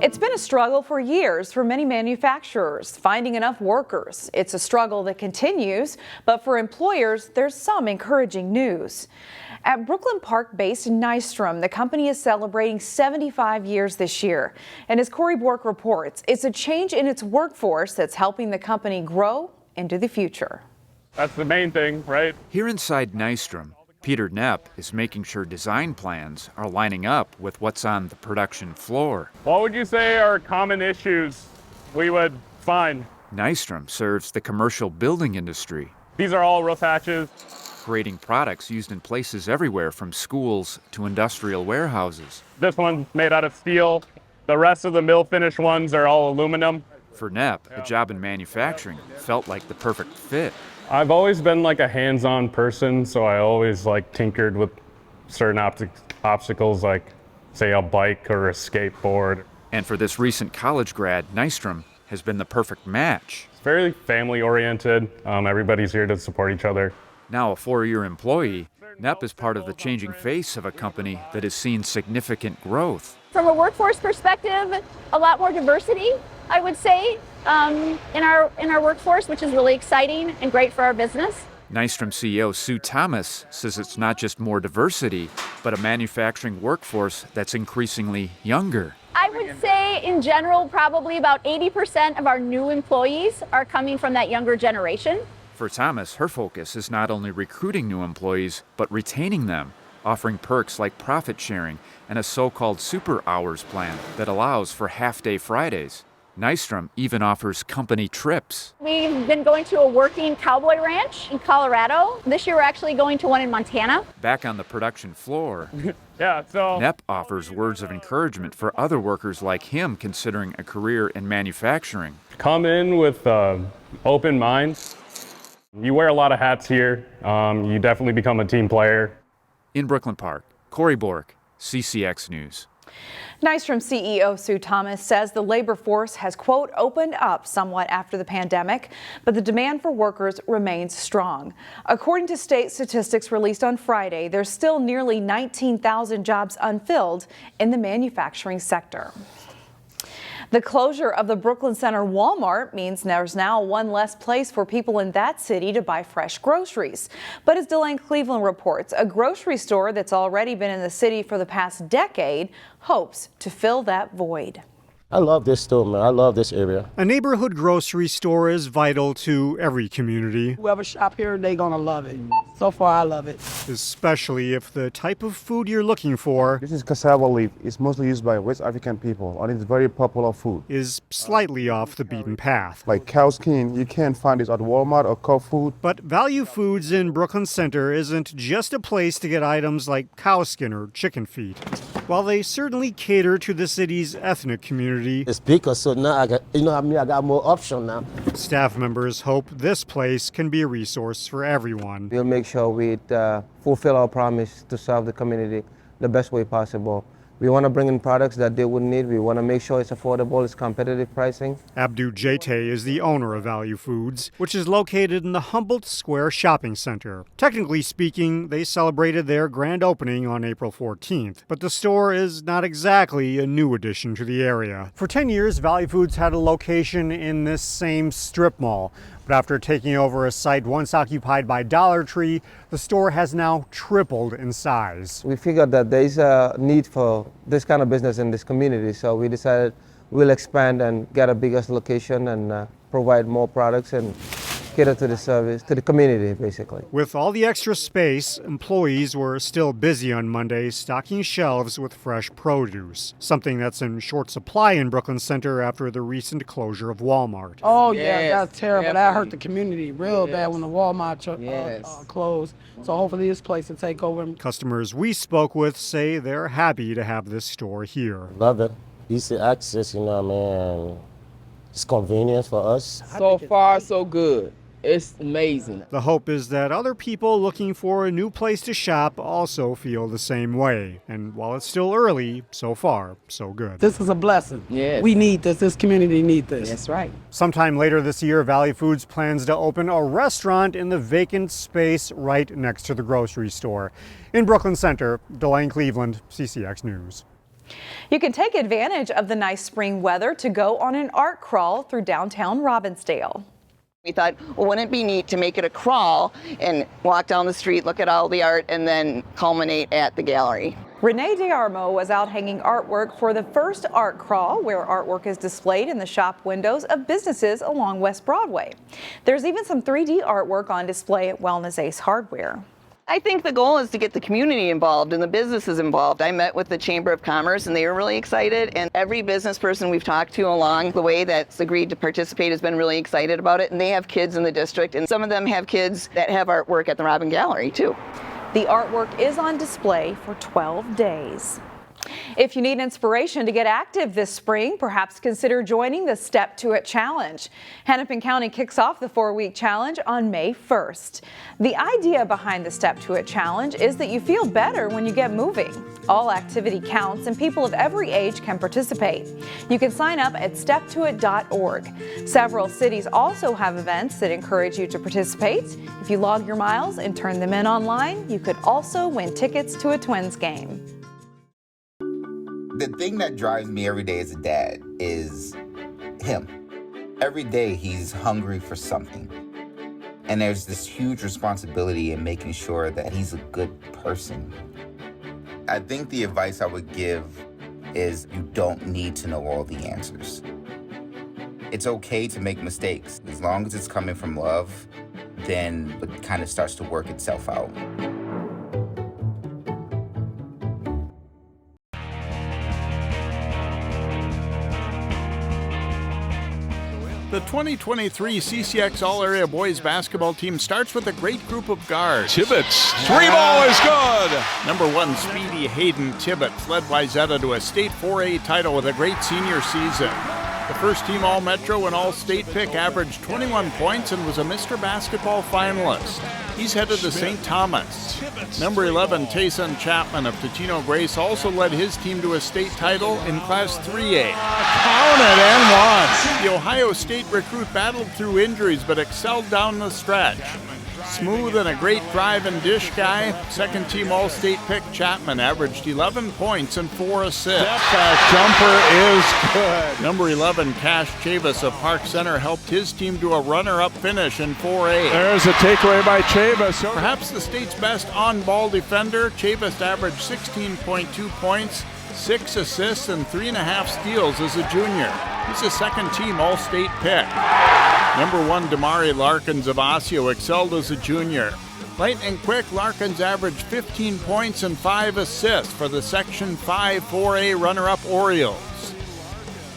It's been a struggle for years for many manufacturers, finding enough workers. It's a struggle that continues, but for employers, there's some encouraging news. At Brooklyn Park-based Nystrom, the company is celebrating 75 years this year. And as Corey Bork reports, it's a change in its workforce that's helping the company grow into the future. That's the main thing, right? Here inside Nystrom, Peter Knepp is making sure design plans are lining up with what's on the production floor. What would you say are common issues we would find? Nystrom serves the commercial building industry, These are all roof hatches. creating products used in places everywhere from schools to industrial warehouses. This one's made out of steel. The rest of the mill finish ones are all aluminum. For Knepp, a job in manufacturing felt like the perfect fit. I've always been like a hands-on person, so I always tinkered with certain obstacles, like say a bike or a skateboard. And for this recent college grad, Nystrom has been the perfect match. It's very family-oriented. Everybody's here to support each other. Now a 4-year employee, Knepp is part of the changing face of a company that has seen significant growth. From a workforce perspective, a lot more diversity, I would say, in our workforce, which is really exciting and great for our business. Nystrom CEO Sue Thomas says it's not just more diversity, but a manufacturing workforce that's increasingly younger. I would say, in general, probably about 80% of our new employees are coming from that younger generation. For Thomas, her focus is not only recruiting new employees, but retaining them, offering perks like profit sharing and a so-called super hours plan that allows for half-day Fridays. Nystrom even offers company trips. We've been going to a working cowboy ranch in Colorado. This year we're actually going to one in Montana. Back on the production floor, So Knepp offers words of encouragement for other workers like him considering a career in manufacturing. come in with open minds. You wear a lot of hats here. You definitely become a team player. In Brooklyn Park, Corey Bork, CCX News. Nystrom CEO Sue Thomas says the labor force has, quote, opened up somewhat after the pandemic, but the demand for workers remains strong. According to state statistics released on Friday, there's still nearly 19,000 jobs unfilled in the manufacturing sector. The closure of the Brooklyn Center Walmart means there's now one less place for people in that city to buy fresh groceries. But as Delane Cleveland reports, a grocery store that's already been in the city for the past decade hopes to fill that void. I love this store, man. I love this area. A neighborhood grocery store is vital to every community, Whoever shop here, they gonna love it. So far, I love it. especially if the type of food you're looking for This is cassava leaf. It's mostly used by West African people, and it's very popular food. is slightly off the beaten path. Like cow skin, you can't find this at Walmart or Cub Food. But Value Foods in Brooklyn Center isn't just a place to get items like cow skin or chicken feet. While they certainly cater to the city's ethnic community, It's bigger, so now I got more option now. staff members hope this place can be a resource for everyone. We'll make sure we fulfill our promise to serve the community the best way possible. We want to bring in products that they would need. We want to make sure it's affordable, it's competitive pricing. Abdu Jete is the owner of Value Foods, which is located in the Humboldt Square Shopping Center. Technically speaking, they celebrated their grand opening on April 14th, but the store is not exactly a new addition to the area. For 10 years, Value Foods had a location in this same strip mall. But after taking over a site once occupied by Dollar Tree, the store has now tripled in size. We figured that there is a need for this kind of business in this community, so we decided we'll expand and get a bigger location and provide more products and cater to the service, to the community, basically. With all the extra space, employees were still busy on Monday stocking shelves with fresh produce, something that's in short supply in Brooklyn Center after the recent closure of Walmart. Oh, yeah, that's terrible. That hurt the community real bad when the Walmart closed. So hopefully this place will take over. Customers we spoke with say they're happy to have this store here. Love it. Easy access, man. It's convenient for us. So far, so good. It's amazing. The hope is that other people looking for a new place to shop also feel the same way. And while it's still early, so far, so good. This is a blessing. Yes. We need this. This community needs this. That's right. Sometime later this year, Value Foods plans to open a restaurant in the vacant space right next to the grocery store. In Brooklyn Center, Delane Cleveland, CCX News. You can take advantage of the nice spring weather to go on an art crawl through downtown Robbinsdale. We thought, well, wouldn't it be neat to make it a crawl and walk down the street, look at all the art, and then culminate at the gallery. Renee DeArmo was out hanging artwork for the first art crawl, where artwork is displayed in the shop windows of businesses along West Broadway. There's even some 3D artwork on display at Wellness Ace Hardware. I think the goal is to get the community involved and the businesses involved. I met with the Chamber of Commerce and they were really excited, and every business person we've talked to along the way that's agreed to participate has been really excited about it, and they have kids in the district, and some of them have kids that have artwork at the Robin Gallery too. The artwork is on display for 12 days. If you need inspiration to get active this spring, perhaps consider joining the Step to It Challenge. Hennepin County kicks off the 4-week challenge on May 1st. The idea behind the Step to It Challenge is that you feel better when you get moving. All activity counts and people of every age can participate. You can sign up at steptoit.org. Several cities also have events that encourage you to participate. If you log your miles and turn them in online, you could also win tickets to a Twins game. The thing that drives me every day as a dad is him. Every day he's hungry for something. And there's this huge responsibility in making sure that he's a good person. I think the advice I would give is you don't need to know all the answers. It's okay to make mistakes. As long as it's coming from love, then it kind of starts to work itself out. The 2023 CCX All-Area Boys Basketball team starts with a great group of guards. Tibbetts, 3-ball is good! Number 1, Speedy Hayden Tibbetts led Wayzata to a state 4A title with a great senior season. The first team All-Metro and All-State pick averaged 21 points and was a Mr. Basketball finalist. He's headed to St. Thomas. Number 11, Tayson Chapman of Totino Grace also led his team to a state title in Class 3A. Count it and one. The Ohio State recruit battled through injuries but excelled down the stretch. Smooth and a great drive and dish guy, second team All-State pick Chapman averaged 11 points and 4 assists. That jumper is good. Number 11, Cash Chavis of Park Center helped his team to a runner-up finish in 4A. There's a takeaway by Chavis. Perhaps the state's best on-ball defender, Chavis averaged 16.2 points, 6 assists, and 3.5 steals as a junior. He's a second-team All-State pick. Number 1, Damari Larkins of Osseo excelled as a junior. Lightning quick, Larkins averaged 15 points and 5 assists for the Section 5 4A runner-up Orioles.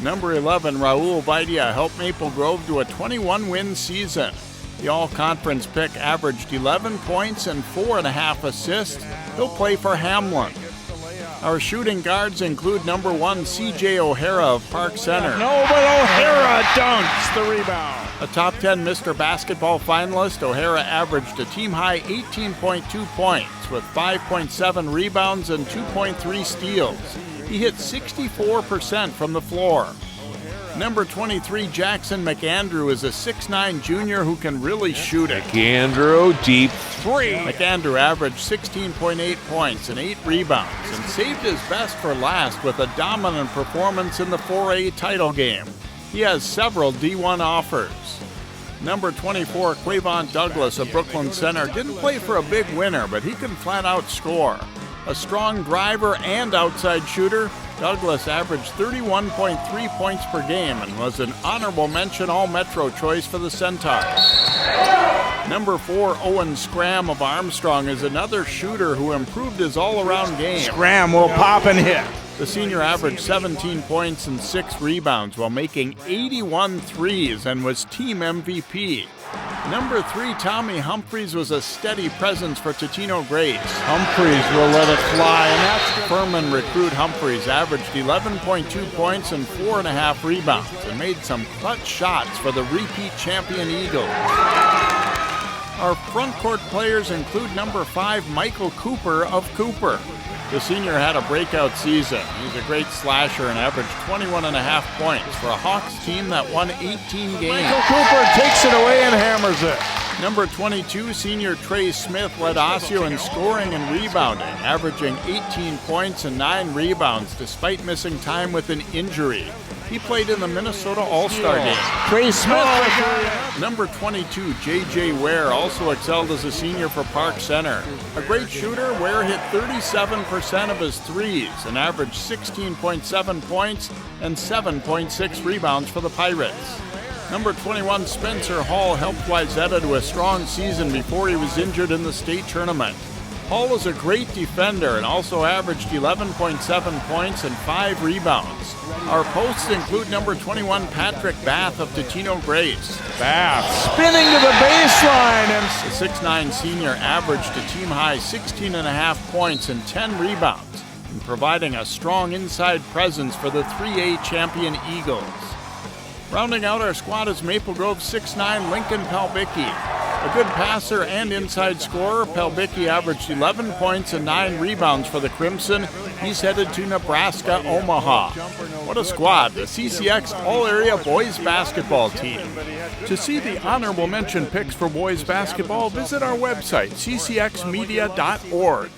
Number 11, Raul Vaidia helped Maple Grove to a 21-win season. The all-conference pick averaged 11 points and 4.5 assists. He'll play for Hamlin. Our shooting guards include number 1, C.J. O'Hara of Park Center. No, but O'Hara dunks the rebound. A top 10 Mr. Basketball finalist, O'Hara averaged a team-high 18.2 points with 5.7 rebounds and 2.3 steals. He hit 64% from the floor. Number 23, Jackson McAndrew is a 6'9 junior who can really shoot it. McAndrew, deep 3. McAndrew averaged 16.8 points and 8 rebounds and saved his best for last with a dominant performance in the 4A title game. He has several D1 offers. Number 24, Quavon Douglas of Brooklyn Center didn't play for a big winner, but he can flat out score. A strong driver and outside shooter, Douglas averaged 31.3 points per game and was an honorable mention All-Metro choice for the Centaurs. Number 4, Owen Scram of Armstrong is another shooter who improved his all-around game. Scram will pop and hit. The senior averaged 17 points and 6 rebounds while making 81 threes and was team MVP. Number 3, Tommy Humphreys was a steady presence for Totino Grace. Humphreys will let it fly, and that's good. Furman recruit Humphreys averaged 11.2 points and 4.5 rebounds and made some clutch shots for the repeat champion Eagles. Our front court players include number 5, Michael Cooper of Cooper. The senior had a breakout season. He's a great slasher and averaged 21.5 points for a Hawks team that won 18 games. Michael Cooper takes it away and hammers it. Number 22, senior Trey Smith led Osseo in scoring and rebounding, averaging 18 points and 9 rebounds despite missing time with an injury. He played in the Minnesota All-Star game. Trey Smith. Number 22, J.J. Ware, also excelled as a senior for Park Center. A great shooter, Ware hit 37% of his threes and averaged 16.7 points and 7.6 rebounds for the Pirates. Number 21, Spencer Hall, helped Wayzata to a strong season before he was injured in the state tournament. Hall was a great defender and also averaged 11.7 points and 5 rebounds. Our posts include number 21, Patrick Bath of Totino Grace. Bath spinning to the baseline. And the 6'9 senior averaged a team-high 16.5 points and 10 rebounds, and providing a strong inside presence for the 3A champion Eagles. Rounding out our squad is Maple Grove's 6'9 Lincoln Palbicki. A good passer and inside scorer, Palbicki averaged 11 points and 9 rebounds for the Crimson. He's headed to Nebraska, Omaha. What a squad, the CCX All-Area Boys Basketball Team. To see the honorable mention picks for boys basketball, visit our website, ccxmedia.org.